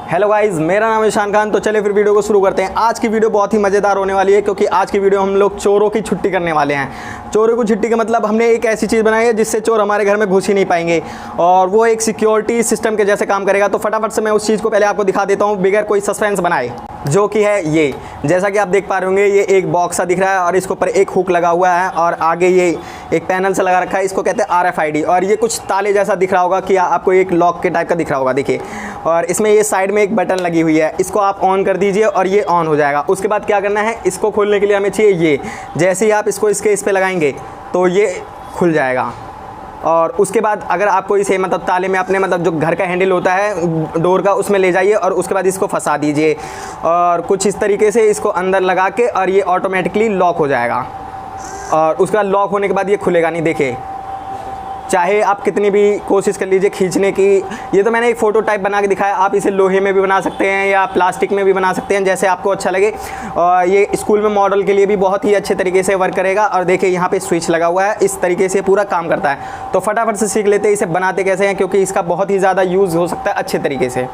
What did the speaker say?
Hello guys, मेरा नाम है शान खान। तो चलिए फिर वीडियो को शुरू करते हैं। आज की वीडियो बहुत ही मज़ेदार होने वाली है, क्योंकि आज की वीडियो हम लोग चोरों की छुट्टी करने वाले हैं। चोरों की छुट्टी का मतलब हमने एक ऐसी चीज़ बनाई है जिससे चोर हमारे घर में घुस ही नहीं पाएंगे, और वो एक सिक्योरिटी सिस्टम के जैसे काम करेगा। तो फटाफट से मैं उस चीज़ को पहले आपको दिखा देता हूँ बगैर कोई सस्पेंस बनाए, जो कि है ये। जैसा कि आप देख पा रहे होंगे, ये एक बॉक्स सा दिख रहा है और इसके ऊपर एक हुक लगा हुआ है और आगे ये एक पैनल से लगा रखा है। इसको कहते हैं RFID, और ये कुछ ताले जैसा दिख रहा होगा कि आपको एक लॉक के टाइप का दिख रहा होगा, देखिए। और इसमें ये साइड में एक बटन लगी हुई है, इसको आप ऑन कर दीजिए और ये ऑन हो जाएगा। उसके बाद क्या करना है, इसको खोलने के लिए हमें चाहिए ये। जैसे ही आप इसको इसके इस पे लगाएंगे तो ये खुल जाएगा। और उसके बाद अगर आपको इसे मतलब ताले में अपने मतलब जो घर का हैंडल होता है डोर का, उसमें ले जाइए और उसके बाद इसको फंसा दीजिए और कुछ इस तरीके से इसको अंदर लगा के, और ये ऑटोमेटिकली लॉक हो जाएगा। और उसके बाद लॉक होने के बाद ये खुलेगा नहीं। देखिए, चाहे आप कितनी भी कोशिश कर लीजिए खींचने की। ये तो मैंने एक फ़ोटो टाइप बना के दिखाया, आप इसे लोहे में भी बना सकते हैं या प्लास्टिक में भी बना सकते हैं, जैसे आपको अच्छा लगे। और ये स्कूल में मॉडल के लिए भी बहुत ही अच्छे तरीके से वर्क करेगा। और देखिए यहाँ पे स्विच लगा हुआ है, इस तरीके से पूरा काम करता है। तो फटाफट से सीख लेते हैं इसे बनाते कैसे हैं, क्योंकि इसका बहुत ही ज़्यादा यूज़ हो सकता है अच्छे तरीके से।